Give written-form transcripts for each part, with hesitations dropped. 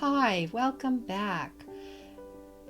Hi, welcome back.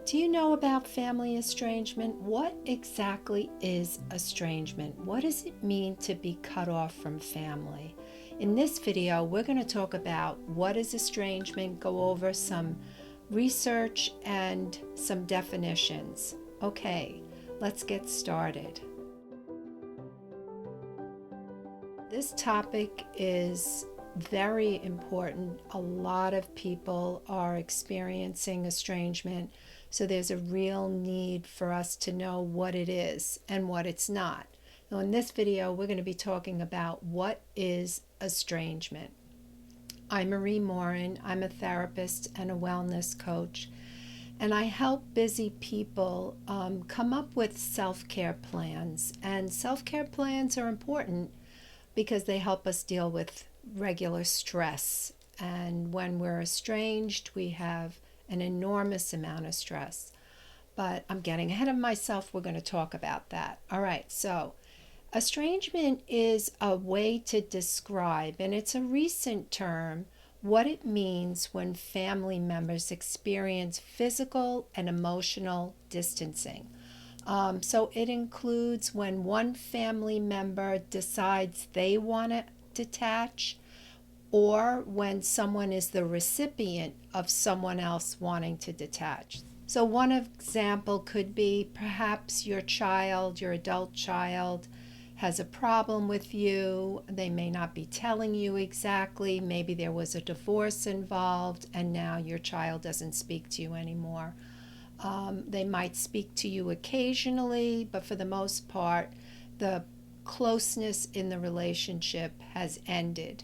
Do you know about family estrangement? What exactly is estrangement? What does it mean to be cut off from family? In this video, we're going to talk about what is estrangement, go over some research and some definitions. Okay, let's get started. This topic is very important. A lot of people are experiencing estrangement, so there's a real need for us to know what it is and what it's not. Now, in this video, we're going to be talking about what is estrangement. I'm Morin. I'm a therapist and a wellness coach, and I help busy people come up with self-care plans. And self-care plans are important because they help us deal with regular stress. And when we're estranged, we have an enormous amount of stress. But I'm getting ahead of myself. We're going to talk about that. All right, so estrangement is a way to describe, and it's a recent term, what it means when family members experience physical and emotional distancing. So it includes when one family member decides they want to detach, or when someone is the recipient of someone else wanting to detach. So one example could be perhaps your child, your adult child, has a problem with you. They may not be telling you exactly. Maybe there was a divorce involved and now your child doesn't speak to you anymore. They might speak to you occasionally, but for the most part, the closeness in the relationship has ended.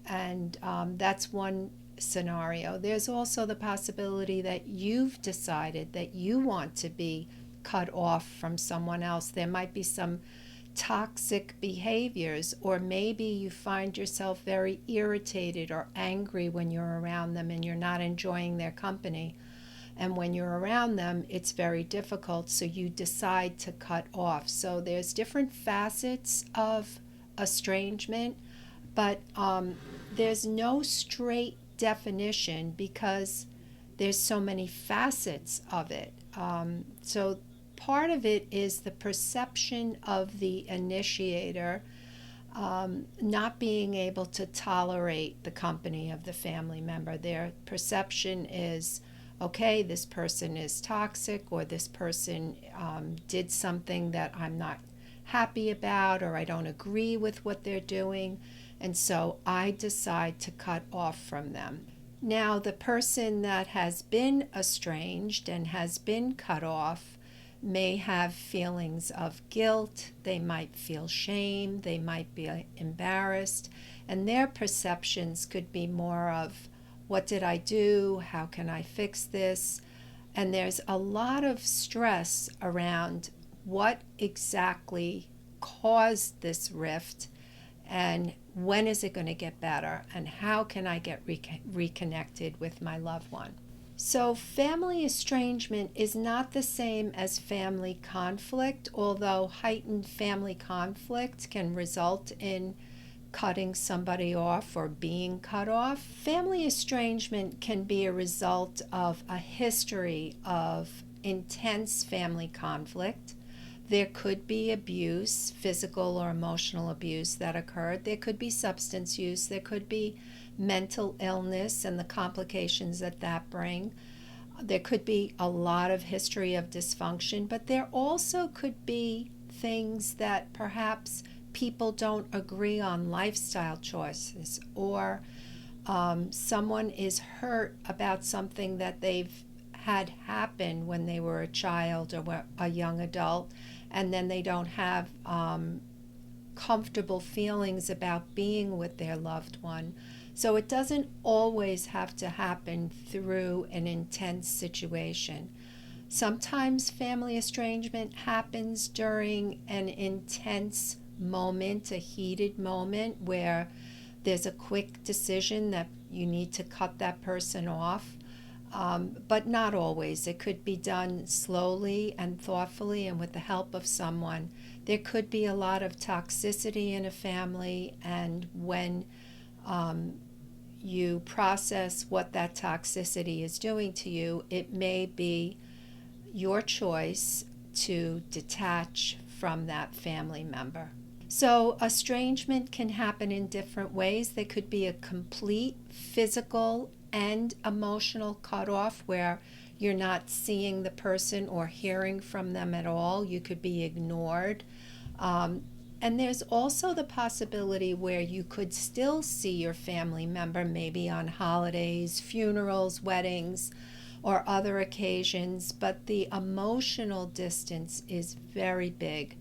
And that's one scenario. There's also the possibility that you've decided that you want to be cut off from someone else. There might be some toxic behaviors, or maybe you find yourself very irritated or angry when you're around them and you're not enjoying their company. And when you're around them, it's very difficult, so you decide to cut off. So there's different facets of estrangement, but there's no straight definition because there's so many facets of it. So part of it is the perception of the initiator not being able to tolerate the company of the family member. Their perception is, okay, this person is toxic, or this person did something that I'm not happy about, or I don't agree with what they're doing, and so I decide to cut off from them. Now, the person that has been estranged and has been cut off may have feelings of guilt, they might feel shame, they might be embarrassed, and their perceptions could be more of, what did I do? How can I fix this? And there's a lot of stress around what exactly caused this rift, and when is it going to get better, and how can I get reconnected with my loved one? So family estrangement is not the same as family conflict, although heightened family conflict can result in cutting somebody off or being cut off. Family estrangement can be a result of a history of intense family conflict. There could be abuse, physical or emotional abuse that occurred. There could be substance use. There could be mental illness and the complications that that bring. There could be a lot of history of dysfunction, but there also could be things that perhaps people don't agree on, lifestyle choices, or someone is hurt about something that they've had happen when they were a child or a young adult, and then they don't have comfortable feelings about being with their loved one. So it doesn't always have to happen through an intense situation. Sometimes family estrangement happens during an intense moment, a heated moment where there's a quick decision that you need to cut that person off, but not always. It could be done slowly and thoughtfully and with the help of someone. There could be a lot of toxicity in a family, and when you process what that toxicity is doing to you, it may be your choice to detach from that family member. So, estrangement can happen in different ways. There could be a complete physical and emotional cutoff where you're not seeing the person or hearing from them at all. You could be ignored. And there's also the possibility where you could still see your family member, maybe on holidays, funerals, weddings, or other occasions, but the emotional distance is very big.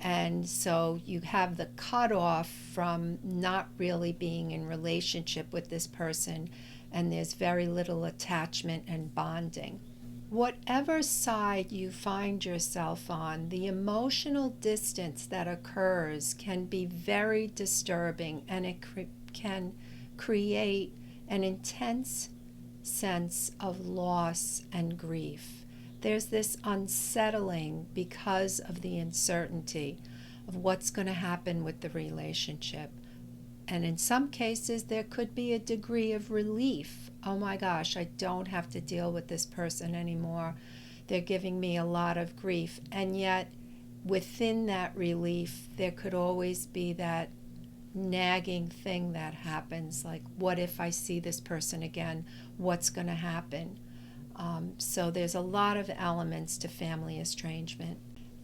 And so you have the cutoff from not really being in relationship with this person, and there's very little attachment and bonding. Whatever side you find yourself on, the emotional distance that occurs can be very disturbing, and it can create an intense sense of loss and grief. There's this unsettling because of the uncertainty of what's going to happen with the relationship. And in some cases, there could be a degree of relief. Oh my gosh, I don't have to deal with this person anymore. They're giving me a lot of grief. And yet, within that relief, there could always be that nagging thing that happens, like, what if I see this person again? What's going to happen? So there's a lot of elements to family estrangement.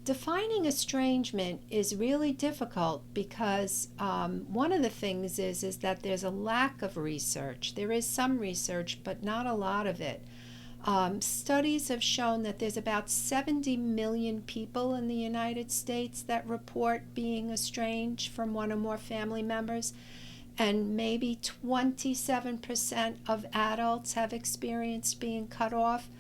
Defining estrangement is really difficult because one of the things is that there's a lack of research. There is some research, but not a lot of it. Studies have shown that there's about 70 million people in the United States that report being estranged from one or more family members, and maybe 27% of adults have experienced being cut off.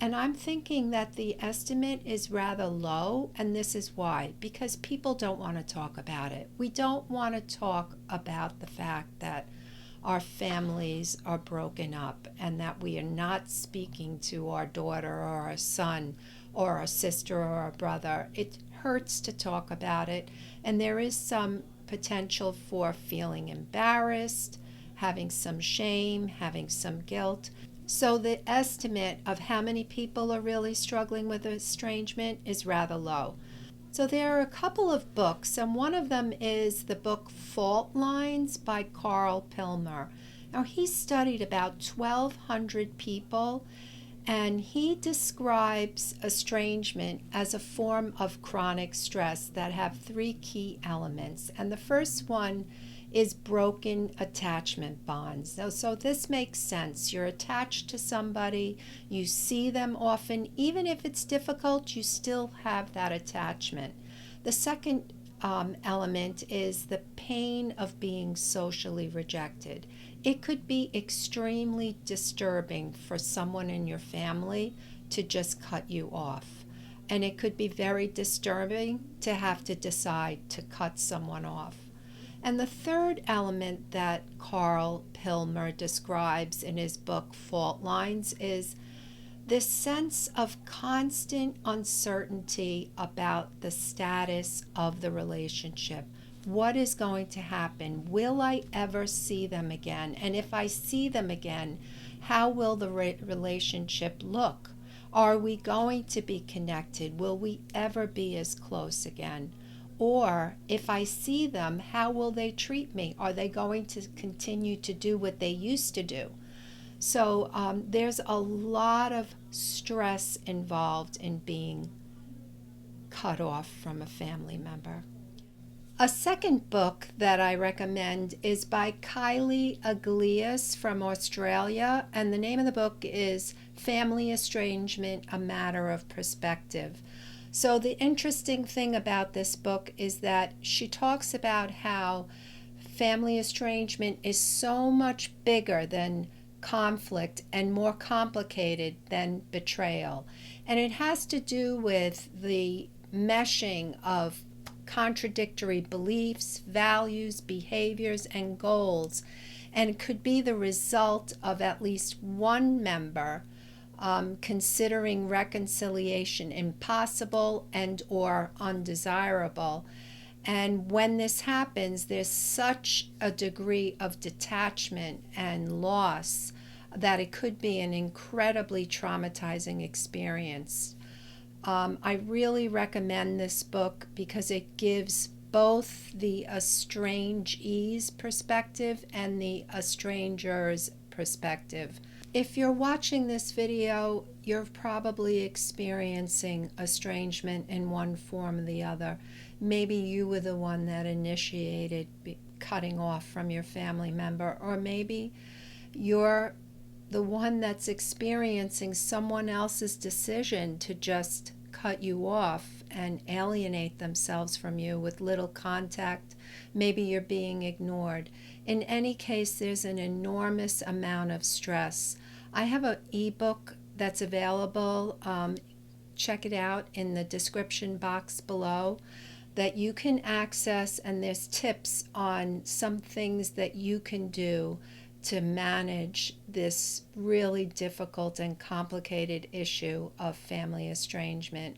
And I'm thinking that the estimate is rather low, and this is why. Because people don't want to talk about it. We don't want to talk about the fact that our families are broken up and that we are not speaking to our daughter or our son or our sister or our brother. It hurts to talk about it, and there is some potential for feeling embarrassed, having some shame, having some guilt. So the estimate of how many people are really struggling with estrangement is rather low. So there are a couple of books, and one of them is the book Fault Lines by Carl Pilmer. Now, he studied about 1,200 people, and he describes estrangement as a form of chronic stress that have three key elements. And the first one is broken attachment bonds. So this makes sense. You're attached to somebody, you see them often, even if it's difficult, you still have that attachment. The second element is the pain of being socially rejected. It could be extremely disturbing for someone in your family to just cut you off. And it could be very disturbing to have to decide to cut someone off. And the third element that Carl Pilmer describes in his book Fault Lines is this sense of constant uncertainty about the status of the relationship. What is going to happen? Will I ever see them again? And if I see them again, how will the relationship look? Are we going to be connected? Will we ever be as close again? Or if I see them, how will they treat me? Are they going to continue to do what they used to do? So there's a lot of stress involved in being cut off from a family member. A second book that I recommend is by Kylie Aglias from Australia, and the name of the book is Family Estrangement, A Matter of Perspective. So the interesting thing about this book is that she talks about how family estrangement is so much bigger than conflict and more complicated than betrayal. And it has to do with the meshing of contradictory beliefs, values, behaviors, and goals, and could be the result of at least one member considering reconciliation impossible and or undesirable. And when this happens, there's such a degree of detachment and loss that it could be an incredibly traumatizing experience. I really recommend this book because it gives both the estrangee's perspective and the estranger's perspective. If you're watching this video, you're probably experiencing estrangement in one form or the other. Maybe you were the one that initiated cutting off from your family member, or maybe you're the one that's experiencing someone else's decision to just cut you off and alienate themselves from you with little contact. Maybe you're being ignored. In any case, there's an enormous amount of stress. I have an ebook that's available. Check it out in the description box below that you can access, and there's tips on some things that you can do to manage this really difficult and complicated issue of family estrangement.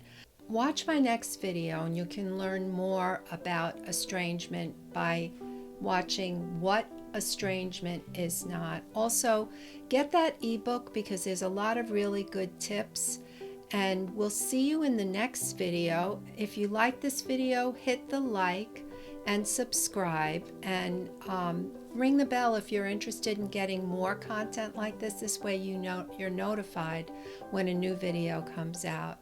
Watch my next video and you can learn more about estrangement by watching What Estrangement Is Not. Also, get that ebook because there's a lot of really good tips. And we'll see you in the next video. If you like this video, hit the like and subscribe, and ring the bell if you're interested in getting more content like this. This way you're notified when a new video comes out.